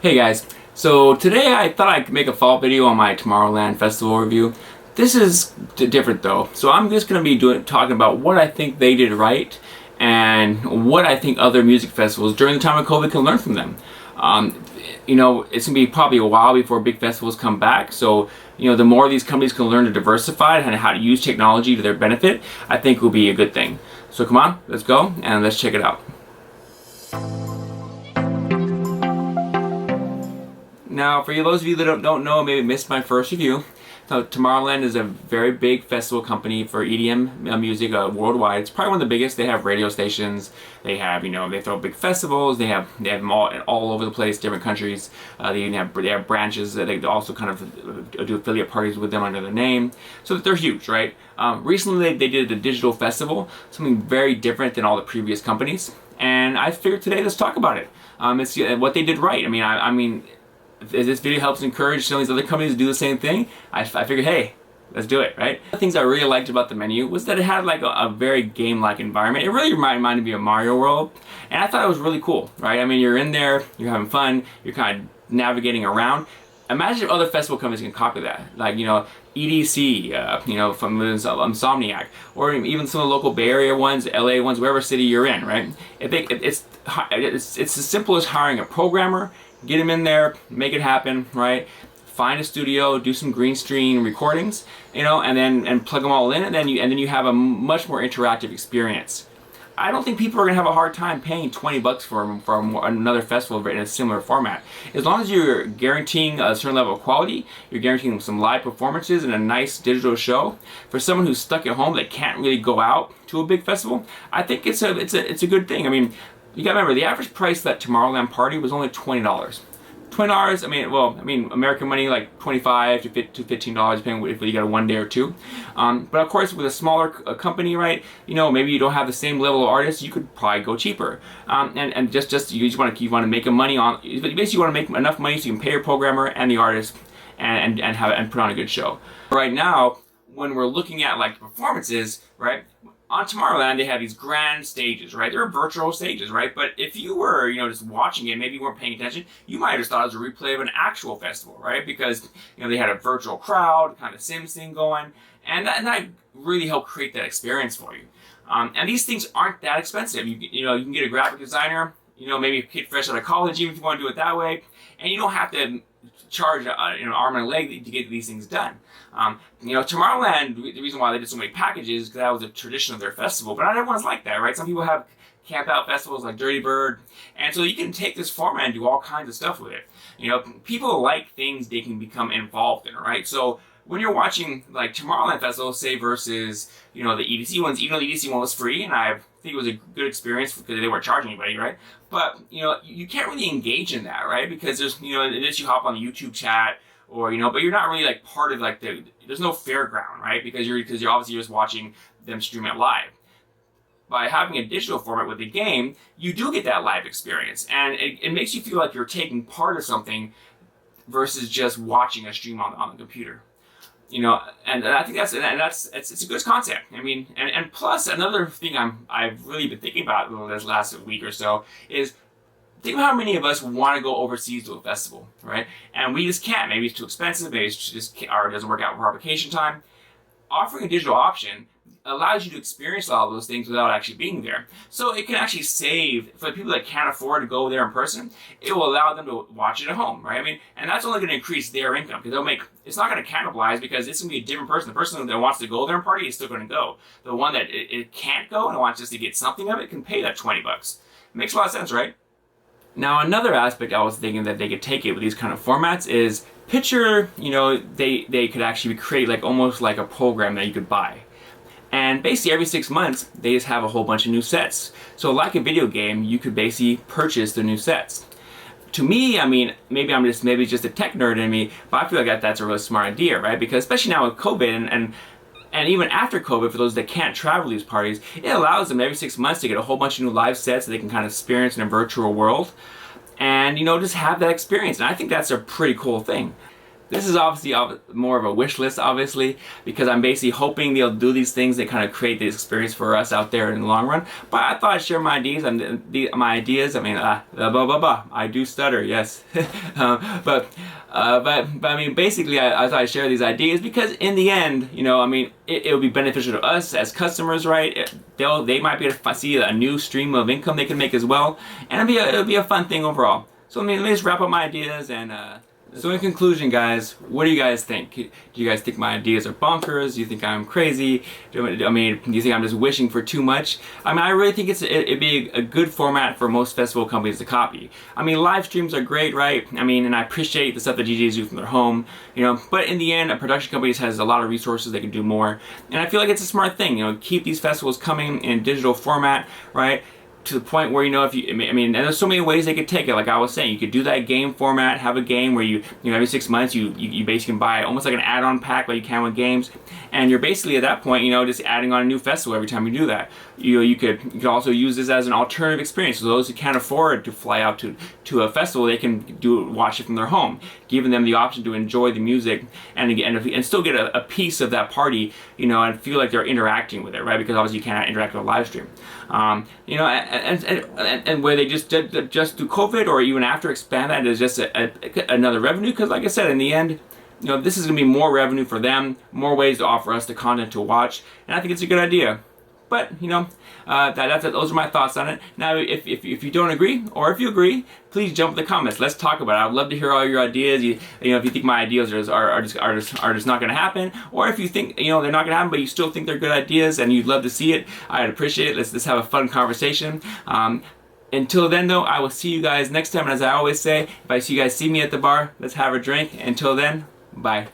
Hey guys, so today I thought I'd make a follow-up video on my Tomorrowland festival review. This is different though, so I'm just going to be talking about what I think they did right and what I think other music festivals during the time of COVID can learn from them. It's going to be probably a while before big festivals come back, so the more these companies can learn to diversify and how to use technology to their benefit, I think will be a good thing. So come on, let's go and let's check it out. Now, for those of you that don't know, maybe missed my first review, so Tomorrowland is a very big festival company for EDM music worldwide. It's probably one of the biggest. They have radio stations. They have, they throw big festivals. They have them all over the place, different countries. They have branches that they also kind of do affiliate parties with them under their name. So they're huge, right? Recently, they did a digital festival, something very different than all the previous companies. And I figured today, let's talk about it. It's what they did right. I mean. If this video helps encourage some of these other companies to do the same thing, I figured, hey, let's do it, right? The things I really liked about the menu was that it had like a very game-like environment. It really reminded me of Mario World, and I thought it was really cool, right? I mean, you're in there, you're having fun, you're kind of navigating around. Imagine if other festival companies can copy that, like, EDC, from Insomniac, or even some of the local Bay Area ones, LA ones, wherever city you're in, right? It's as simple as hiring a programmer, get them in there, make it happen, right? Find a studio, do some green screen recordings, and plug them all in, and then you have a much more interactive experience. I don't think people are gonna have a hard time paying $20 for another festival in a similar format. As long as you're guaranteeing a certain level of quality, you're guaranteeing some live performances and a nice digital show. For someone who's stuck at home that can't really go out to a big festival, I think it's a good thing. I mean, you gotta remember, the average price of that Tomorrowland party was only $20. $20, American money, like $25 to $15, depending if you got a one day or two. But of course, with a smaller company, right, maybe you don't have the same level of artists, you could probably go cheaper. You just want to make money on, basically you want to make enough money so you can pay your programmer and the artist and put on a good show. Right now, when we're looking at like performances, right, on Tomorrowland, they have these grand stages, right? They're virtual stages, right? But if you were, just watching it, maybe you weren't paying attention, you might have just thought it was a replay of an actual festival, right? Because, they had a virtual crowd, kind of Sims thing going, and that really helped create that experience for you. And these things aren't that expensive. You can get a graphic designer, maybe a kid fresh out of college, even if you want to do it that way, and you don't have to charge an arm and a leg to get these things done. Tomorrowland, the reason why they did so many packages is because that was a tradition of their festival, but not everyone's like that, right? Some people have camp out festivals like Dirty Bird, and so you can take this format and do all kinds of stuff with it. People like things they can become involved in, right? So when you're watching like Tomorrowland Festival, say, versus, the EDC ones, even though the EDC one was free, and I think it was a good experience because they weren't charging anybody, right? But, you can't really engage in that, right? Because there's, unless you hop on the YouTube chat, or, but you're not really like part of like there's no fairground, right? Because you're obviously just watching them stream it live. By having a digital format with the game, you do get that live experience, and it makes you feel like you're taking part of something versus just watching a stream on the computer. And I think it's a good concept. I mean, and plus another thing I've really been thinking about this last week or so is, think of how many of us want to go overseas to a festival, right? And we just can't. Maybe it's too expensive. Maybe it's just or it doesn't work out for our vacation time. Offering a digital option allows you to experience all of those things without actually being there. So it can actually save, for the people that can't afford to go there in person, it will allow them to watch it at home, right? And that's only going to increase their income, because it's not going to cannibalize, because it's going to be a different person. The person that wants to go there and party is still going to go. The one that it can't go and wants just to get something of it can pay that $20. It makes a lot of sense, right? Now, another aspect I was thinking that they could take it with these kind of formats is, picture, they could actually create like almost like a program that you could buy. And basically every 6 months, they just have a whole bunch of new sets. So like a video game, you could basically purchase the new sets. To me, maybe it's just a tech nerd in me, but I feel like that's a really smart idea, right? Because especially now with COVID and even after COVID, for those that can't travel these parties, it allows them every 6 months to get a whole bunch of new live sets that they can kind of experience in a virtual world, and just have that experience. And I think that's a pretty cool thing. this is obviously more of a wish list, obviously, because I'm basically hoping they'll do these things that kind of create this experience for us out there in the long run. But I thought I'd share my ideas. My ideas. I mean, blah blah blah. I do stutter, yes. But I mean, basically, I thought I'd share these ideas because in the end, you know, I mean, it will be beneficial to us as customers, right? They might be able to see a new stream of income they can make as well, and it'll be a fun thing overall. So let me just wrap up my ideas and. So in conclusion, guys, what do you guys think? Do you guys think my ideas are bonkers? Do you think I'm crazy? Do you think I'm just wishing for too much? I mean, I really think it'd be a good format for most festival companies to copy. I mean, live streams are great, right? I mean, and I appreciate the stuff that DJs do from their home, you know, but in the end, a production company has a lot of resources, they can do more. And I feel like it's a smart thing, you know, keep these festivals coming in digital format, right? To the point where, you know, if you, I mean, and there's so many ways they could take it. Like I was saying, you could do that game format, have a game where you know, every 6 months you basically can buy almost like an add-on pack like you can with games, and you're basically at that point, you know, just adding on a new festival every time you do that. You could also use this as an alternative experience. So those who can't afford to fly out to a festival, they can watch it from their home, giving them the option to enjoy the music and still get a piece of that party, you know, and feel like they're interacting with it, right? Because obviously you cannot interact with a live stream. You know, and where they just through COVID or even after expand that as just another revenue, because like I said, in the end, you know, this is going to be more revenue for them, more ways to offer us the content to watch, and I think it's a good idea. But you know, those are my thoughts on it. Now, if you don't agree, or if you agree, please jump in the comments. Let's talk about it. I would love to hear all your ideas. You know, if you think my ideas are just not going to happen, or if you think, you know, they're not going to happen, but you still think they're good ideas and you'd love to see it, I'd appreciate it. Let's have a fun conversation. Until then, though, I will see you guys next time. And as I always say, if I see you guys see me at the bar, let's have a drink. Until then, bye.